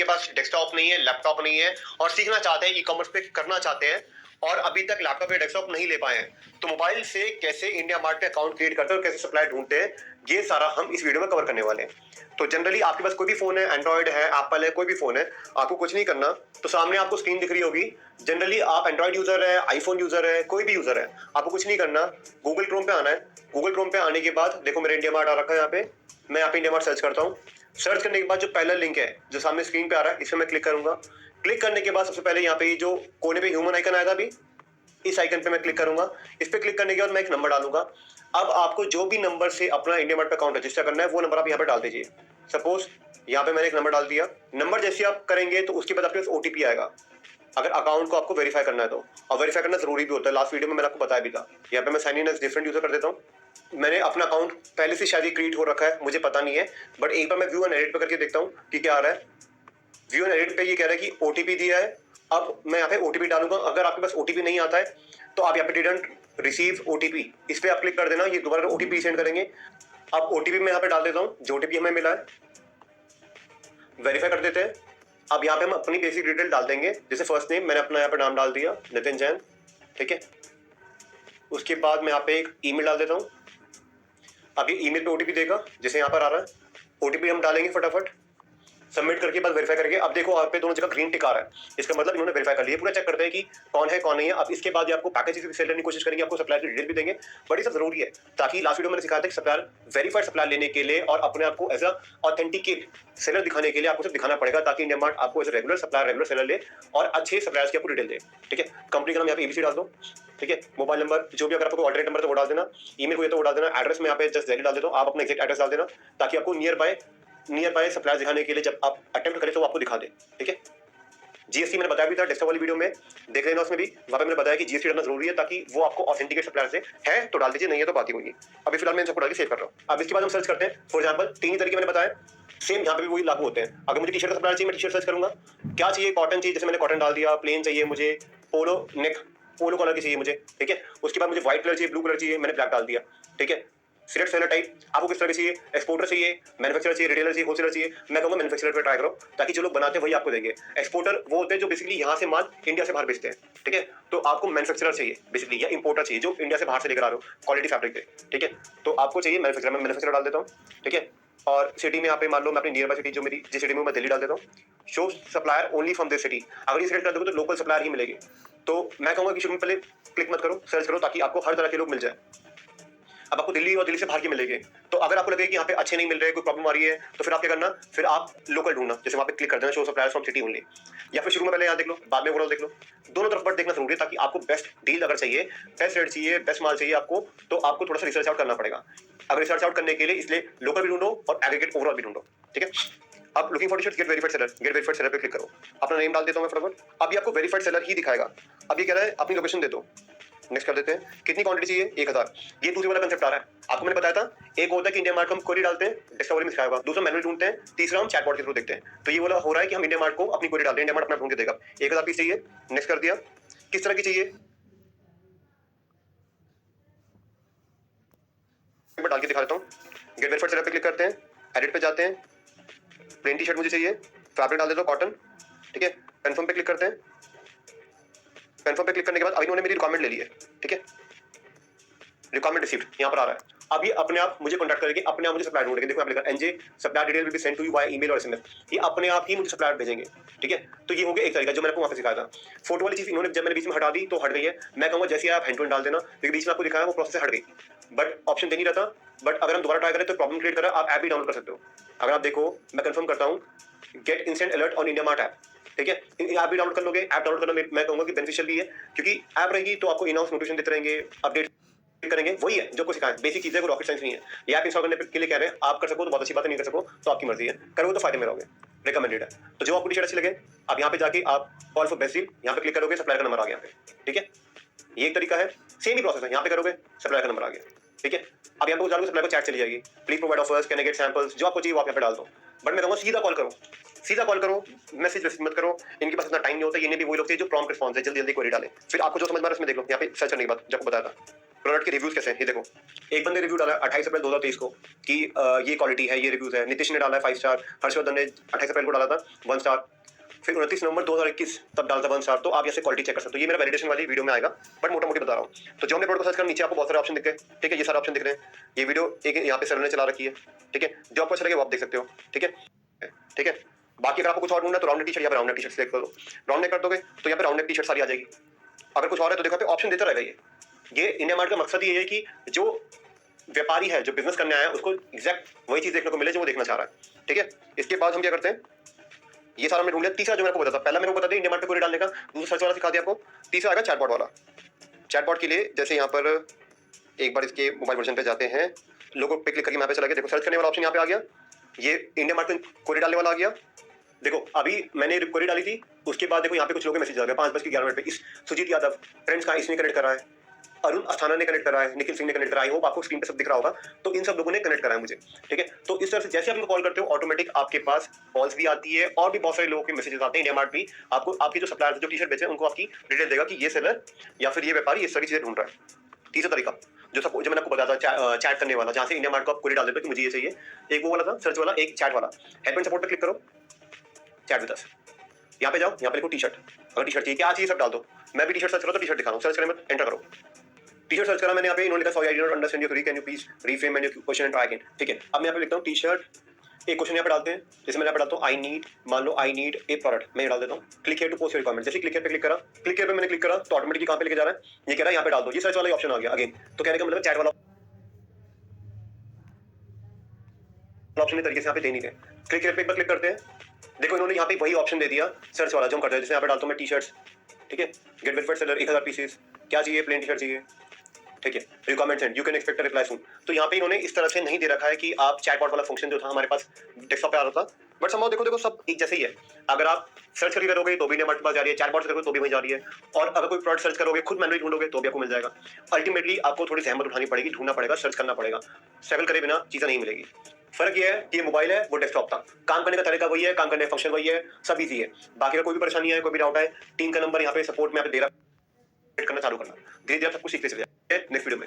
के पास डेस्कटॉप नहीं है, लैपटॉप नहीं है और सीखना चाहते हैं, ई-कॉमर्स पे करना चाहते हैं और अभी तक लैपटॉप या डेस्कटॉप नहीं ले पाए हैं, तो मोबाइल से कैसे इंडिया मार्ट पे अकाउंट क्रिएट करते हैं और कैसे सप्लाई ढूंढते हैं, ये सारा हम इस वीडियो में कवर करने वाले हैं। तो जनरली आपके पास कोई भी फोन है, एंड्रॉइड है, एप्पल है, कोई भी फोन है, आपको कुछ नहीं करना। तो सामने आपको स्क्रीन दिख रही होगी। जनरली आप एंड्रॉइड यूजर है, आईफोन यूजर है, कोई भी यूजर है, आपको कुछ नहीं करना। गूगल क्रोम पे आना है। गूगल क्रोम पे आने के बाद देखो मेरा इंडिया मार्ट आ रखा है। यहाँ पे मैं यहाँ पे इंडिया मार्ट सर्च करता हूँ। सर्च करने के बाद जो पहला लिंक है जो सामने स्क्रीन पे आ रहा है, इस पर मैं क्लिक करूंगा। क्लिक करने के बाद सबसे पहले यहाँ पे जो कोने पे ह्यूमन आइकन आया था अभी, इस आइकन पे मैं क्लिक करूंगा। इस पे क्लिक करने के बाद मैं एक नंबर डालूंगा। अब आपको जो भी नंबर से अपना इंडिया मार्ट पे अकाउंट रजिस्टर करना है वो नंबर आप यहाँ पे डाल दीजिए। सपोज यहाँ पे मैंने एक नंबर डाल दिया। नंबर जैसे आप करेंगे तो उसके बाद आपके पास ओटीपी आएगा, अगर अकाउंट को आपको वेरीफाई करना है तो। और वेरीफाई करना जरूरी भी होता है, लास्ट वीडियो में मैंने आपको बताया भी था। यहाँ पे मैं sign in as different user कर देता हूँ। मैंने अपना अकाउंट पहले से शायद क्रिएट हो रखा है, मुझे पता नहीं है, बट एक बार मैं व्यू एंड एडिट पे करके देखता हूँ कि क्या आ रहा है। व्यू एंड एडिट पे ये कह रहा है कि ओटीपी दिया है। अब मैं यहाँ पे ओटीपी डालूंगा। अगर आपके पास ओटीपी नहीं आता है तो आप यहाँ पे डिडंट रिसीव ओटीपी, इस पे आप क्लिक कर देना, ये दोबारा ओटीपी सेंड करेंगे। अब ओटीपी मैं यहाँ पे डाल देता हूँ, जो ओटीपी हमें मिला है, वेरीफाई कर देते हैं। अब यहाँ पे हम अपनी बेसिक डिटेल डाल देंगे, जैसे फर्स्ट नेम मैंने अपना यहाँ पे नाम डाल दिया, नितिन जैन, ठीक है। उसके बाद मैं यहाँ पे एक ईमेल डाल देता हूँ। अब ये ईमेल पे ओटीपी देगा, जैसे यहाँ पर आ रहा है। ओटीपी हम डालेंगे फटाफट, सबमिट करके बाद वेरीफाई करके। अब देखो आप पे दोनों जगह ग्रीन टिक आ रहा है, इसका मतलब इन्होंने वेरीफाई कर लिया। पूरा चेक करते हैं कि कौन है कौन नहीं है। अब इसके बाद आपको पैकेज सेल करने की कोशिश करेंगे, आपको सप्लायर की डिटेल भी देंगे, बट ये सब जरूरी है ताकि लास्ट वीडियो में सिखाया था कि सप्लायर वेरीफाइड सप्लायर लेने के लिए और अपने आप को एज अ ऑथेंटिकेट सेलर दिखाने के लिए आपको सिर्फ दिखाना पड़ेगा, ताकि इंडिया मार्ट आपको as regular supplier, regular seller ले और अच्छे सप्लायर्स की आपको डिटेल दे, ठीक है। कंपनी का नाम यहाँ पे एबीसी डाल दो, ठीक है। मोबाइल नंबर जो भी अगर आपको ऑल्टरनेट नंबर तो वो डाल देना, ईमेल को ये तो वो डाल देना। एड्रेस में यहाँ पे जस्ट दिल्ली डाल देता हूँ, आप अपना एग्जैक्ट एड्रेस डाल देना ताकि आपको नियर बाय सप्लायर दिखाने के लिए जब आप अटेम्प्ट करें तो आपको दिखा दे, ठीक है। जीएसटी मैंने बताया भी था डेस्कटॉप वाली वीडियो में, देख लेना उसमें भी। वहां पे मैंने बताया कि जीएसटी डालना जरूरी है ताकि वो आपको ऑथेंटिकेट सप्लायर से है तो डाल दीजिए, नहीं है तो बात ही होगी। अभी फिलहाल मैं इन सबको डाल के सेव कर रहा हूँ। अब इसके बाद हम सर्च करते हैं। फॉर एग्जाम्पल 3 ही तरीके मैंने बताया, सेम यहाँ पे भी वही लागू होते हैं। अगर मुझे टी शर्ट का सप्लायर चाहिए, मैं टी शर्ट सर्च करूंगा। क्या चाहिए, कॉटन चाहिए, जैसे मैंने कॉटन डाल दिया। प्लेन चाहिए मुझे, पोलो नेक, पोलो कलर की चाहिए मुझे, ठीक है। उसके बाद मुझे व्हाइट कलर चाहिए, ब्लू कलर चाहिए, मैंने ब्लैक डाल दिया, ठीक है। सिलेक्ट सेलर टाइप, आपको किस तरह की चाहिए, एक्सपोर्टर चाहिए, मैन्युफैक्चरर चाहिए, रिटेलर चाहिए, होलसेलर चाहिए। मैं कहूँगा मैन्युफैक्चरर पे ट्राई करो ताकि जो लोग बनाते हैं वही आपको देंगे। एक्सपोर्टर वो होते हैं जो बेसिकली यहाँ से माल इंडिया से बाहर बेचते हैं, ठीक है। तो आपको मैन्युफैक्चरर चाहिए बेसिकली, या इंपोर्टर चाहिए जो इंडिया से बाहर से लेकर आ रहे हो क्वालिटी फैब्रिक पे, ठीक है। तो आपको चाहिए मैन्युफैक्चरर, मैं मैन्युफैक्चरर डाल देता हूँ, ठीक है। और सिटी में यहाँ पे मान लो मैं अपनी नियर बाय सिटी जो मेरी जिस सिटी में मैं दिल्ली डाल देता हूँ। Show supplier only from this city, अगर ये सिलेक्ट कर दोगे तो लोकल सप्लायर ही मिलेगी। तो मैं कहूँगा कि शुरू में पहले क्लिक मत करो, सर्च करो ताकि आपको हर तरह के लोग मिल जाए। अब आपको दिल्ली और दिल्ली से बाहर के मिलेंगे, तो अगर आपको लगे कि यहाँ पे अच्छे नहीं मिल रहे, कोई प्रॉब्लम आ रही है, तो फिर आप क्या करना, फिर आप लोकल ढूंढना, जैसे वहाँ पे क्लिक कर देना show suppliers from city only, या फिर शुरू में पहले यहाँ देख लो, बाद में ओवरऑल देख लो। दोनों तरफ पर देखना जरूरी है ताकि आपको बेस्ट डील अगर चाहिए, बेस्ट रेट चाहिए, बेस्ट माल चाहिए आपको, तो आपको थोड़ा सा रिसर्च आउट करना पड़ेगा। अगर रिसर्च आउट करने के लिए इसलिए लोकल भी ढूंढो और एग्रीगेट ओवरऑल भी ढूंढो, ठीक है। अब looking for T-shirt, get verified seller, get verified seller पे क्लिक करो। अपना नेम डाल देता हूँ मैं फटाफट। अब ये आपको वेरीफाइड सेलर ही दिखाएगा। अब ये कह रहा है अपनी लोकेशन दे दो, नेक्स्ट कर देते हैं। कितनी क्वांटिटी चाहिए, 1000। ये दूसरे वाला कंसेप्ट आ रहा है, आपको मैंने बताया था। एक होता है कि इंडिया मार्ट को हम क्वेरी डालते हैं, डिस्कवरी में सिखाया होगा। दूसरा मैनुअल ढूंढते हैं, तीसरा हम चैटबॉट के थ्रू देखते हैं। तो ये वाला हो रहा है कि हम इंडिया मार्ट को अपनी क्वेरी डालते हैं, इंडिया मार्ट अपना ढूंढ के देगा। 1000 पीस चाहिए, नेक्स्ट कर दिया। किस तरह की चाहिए मैं डाल के दिखा देता हूँ। गेट वेरीफाइड सेलर पे क्लिक करते हैं, एडिट पे जाते हैं। प्लेन टी शर्ट मुझे चाहिए, फैब्रिक डाल देता हूँ कॉटन, ठीक है। कंफर्म पे क्लिक करते हैं। कंफर्म पे क्लिक करने के बाद अभी इन्होंने मेरी रिक्वायरमेंट ले ली है, ठीक है। रिक्वायरमेंट रिसीव्ड यहाँ पर आ रहा है। अब ये अपने आप मुझे कॉन्टैक्ट करके अपने आप मुझे सप्लायर ढूंढेंगे। देखो यहाँ पे एनजे supplier detail will be send to you by email और एसएमएस। ये अपने आप ही मुझे सप्लायर भेजेंगे, ठीक है। तो ये हो गया एक तरीका जो मैंने आपको वहाँ पे सिखाया था। फोटो वाली चीज इन्होंने जब मैंने बीच में हटा दी तो हट गई है। मैं कहूँगा जैसे आप हैंड टू हैंड डाल देना, क्योंकि बीच में आपको दिखाया वो प्रोसेस से हट गई, बट ऑप्शन दे नहीं रहता। बट अगर हम दोबारा ट्राई करें तो प्रॉब्लम क्रिएट करें, आप ऐप भी डाउनलोड कर सकते हो। अगर आप देखो मैं कंफर्म करता हूँ, get instant alert on India mart app, ठीक है। ऐप भी डाउनलोड कर लोगे। ऐप डाउनलोड करना मैं कहूँगा कि बेनिफिशियल भी है, क्योंकि ऐप रहेगी तो आपको इन हाउस नोटिफिकेशन देते रहेंगे, अपडेट करेंगे। वही है जो को सिखाएं, बेसिक चीजें, रॉकेट साइंस नहीं है। ये ऐप इंस्टॉल करने के लिए कह रहे हैं, आप कर सको तो बहुत अच्छी बात है, नहीं कर सको तो आपकी मर्जी है। करोगे तो फायदे में रहोगे, रिकमेंडेड है। तो जो आपको टी शर्ट अच्छी लगे, आप यहाँ पे जाके आप कॉल फॉर बेस्ट डील यहाँ पे क्लिक करोगे, सप्लायर का नंबर आ गया यहाँ पे, ठीक है। ये एक तरीका है, सेम ही प्रोसेस है। यहाँ पे करोगे, सप्लायर का नंबर आ गया, ठीक है। अब यहाँ पे डालोगे, सप्लायर को चैट चली जाएगी, please provide offers, can I get samples, जो आपको चाहिए वो आप यहाँ पे डाल दो। बट मैं कहूँगा सीधा कॉल करो, सीधा कॉल करो, मैसेज मत करो। इनके पास इतना टाइम नहीं होता। ये भी वही लोग थे जो प्रॉम्प्ट रिस्पॉन्स है, जल्दी जल्दी क्वेरी डालें। फिर आपको जो समझ में आ रहा है उसमें देख लो, यहाँ पे सर्च करने के बाद जो आपको बताया था। प्रोडक्ट के रिव्यूज कैसे हैं ये देखो। एक बंदे रिव्यू डाला 28 अप्रैल 2023 को कि ये क्वालिटी है, ये रिव्यूज है। नितिश ने डाला है 5 स्टार, हर्षवर्धन ने 28 अप्रैल को डाला था 1 स्टार, फिर 29 नवंबर 2021 तब डालता 1 स्टार। तो आप ऐसे क्वालिटी चेक कर सकते हो। ये मेरा वैलिडेशन वाली वीडियो में आएगा, बट मोटा मोटी बता रहा हूँ। तो जो हमने प्रोडक्ट को सर्च कर नीचे आपको बहुत सारे ऑप्शन दिखते हैं, ठीक है, ये सारे ऑप्शन दिख रहे हैं। ये वीडियो एक यहाँ पे सर ने चला रखी है, ठीक है, जो आपको अच्छा लगे वो आप देख सकते हो, ठीक है, ठीक है। बाकी अगर आपको कुछ और ढूंढना है तो राउंड नेक टी शर्ट, यहाँ पे round neck T shirt select करो। राउंड नेक कर दोगे तो यहाँ पे राउंड नेक टी शर्ट सारी आ जाएगी। अगर कुछ और है तो देखो पे ऑप्शन देता रहेगा। ये इंडिया मार्ट का मकसद ये है कि जो व्यापारी है, जो बिजनेस करने आया है, उसको एग्जैक्ट वही चीज देखने को मिले जो वो देखना चाह रहा है, ठीक है। इसके बाद हम क्या करते हैं, ये सारा हमने ढूंढ लिया। तीसरा जो मेरे को बताता, पहला मेरे को बता दिया इंडिया मार्ट पे क्वेरी डालने का, दूसरा सर्च वाला सिखा दिया आपको, तीसरा आएगा चैटबॉट वाला। चैटबॉट के लिए जैसे यहाँ पर एक बार इसके मोबाइल वर्जन पे जाते हैं, लोगों पे क्लिक करके यहाँ पे चला गया, देखो सर्च करने वाला ऑप्शन यहाँ पे आ गया। ये इंडिया मार्ट पे क्वेरी डालने वाला आ गया। देखो अभी मैंने क्वेरी डाली थी, उसके बाद देखो यहाँ पे कुछ लोगों के मैसेज आ गए 5:11 पे। इस सुजीत यादव फ्रेंड्स का इसने कनेक्ट करा है, अरुण अस्थाना ने कनेक्ट करा है, निखिल सिंह ने कनेक्ट करा है, होप आपको स्क्रीन पे सब दिख रहा होगा। तो इन सब लोगों ने कनेक्ट करा है मुझे, ठीक है। तो इस तरह से जैसे आप इनको कॉल करते हो ऑटोमेटिक आपके पास कॉल्स भी आती है और भी बहुत सारे लोगों के मैसेजेस आते हैं। इंडिया मार्ट भी आपको आपके जो सप्लायर जो टी शर्ट बेचे उनको आपकी डिटेल देगा कि ये सेलर या फिर ये व्यापारी इस सारी चीजें ढूंढ रहा है। तीसरा तरीका जो मैंने आपको बताया था चैट करने वाला, जहां से इंडिया मार्ट को आप क्वेरी डाल देते हो कि मुझे ये चाहिए, एक वो वाला था सर्च वाला, एक चैट वाला। हेल्प एंड सपोर्ट पे क्लिक करो, चैट विद अस, यहाँ पे जाओ, यहाँ पे लिखो टी शर्ट। अगर टी शर्ट चाहिए, क्या चाहिए सब डाल दो। मैं भी टी शर्ट सर्च करो तो टी शर्ट दिखा रहा हूँ, सर्च करने में एंटर करो, टी शर्ट सर्च करा मैंने। यहाँ पे इन्होंने लिखा sorry I did not understand your query, can you please reframe your question and try again, ठीक है। अब मैं यहाँ पे लिखता हूँ टी शर्ट, एक क्वेश्चन यहाँ पे डालते हैं, जैसे मैं यहाँ पे डालता हूँ आई नीड, मान लो आई नीड ए प्रोडक्ट, मैं डाल देता हूँ click here to post your requirement. जैसे क्लिक हियर पे क्लिक करा, क्लिक हियर पे मैंने क्लिक करा तो ऑटोमेटिकली कहाँ पे लेके जा रहा है, ये कह रहा है यहाँ पे डाल दो, ये सर्च वाला ऑप्शन आ गया अगेन। तो कहने का मतलब चैट वाला ऑप्शन तरीके से यहाँ पे दे नहीं थे। क्लिक हियर पे एक बार क्लिक करते हैं, देखो इन्होंने यहाँ पे वही ऑप्शन दे दिया सर्च वाला जो हम करते हैं। जैसे यहाँ पे डालता हूँ मैं टी शर्ट्स, ठीक है, गेट वेरीफाइड सेलर 1000 पीसेस, क्या चाहिए, प्लेन टी शर्ट चाहिए, ठीक है, requirements and you can expect a reply soon. तो यहाँ पे इन्होंने इस तरह से नहीं दे रखा है कि आप चैटबॉट वाला फंक्शन जो था हमारे पास डेस्कटॉप पे आ रहा था, बट समझो देखो सब एक जैसे ही है। अगर आप सर्च करके करोगे तो भी इंडिया मार्ट के पास जा रही है, चैटबॉट से करोगे तो भी वहीं जा रही है, और अगर कोई प्रोडक्ट सर्च करोगे खुद मैनुअली ढूंढोगे तो भी आपको मिल जाएगा। अल्टीमेटली आपको थोड़ी जहमत उठानी पड़ेगी, ढूंढना पड़ेगा, सर्च करना पड़ेगा, स्ट्रगल करे बिना चीजें नहीं मिलेगी। फर्क ये है कि ये मोबाइल है वो डेस्कटॉप था, काम करने का तरीका वही है, काम करने का फंक्शन वही है, सब इजी है। बाकी अगर कोई भी परेशानी है, कोई भी डाउट है, टीम का नंबर यहाँ पे सपोर्ट में आप दे रहा करना चालू करना, धीरे धीरे सब कुछ सीखते चले जाए। नेक्स्ट वीडियो में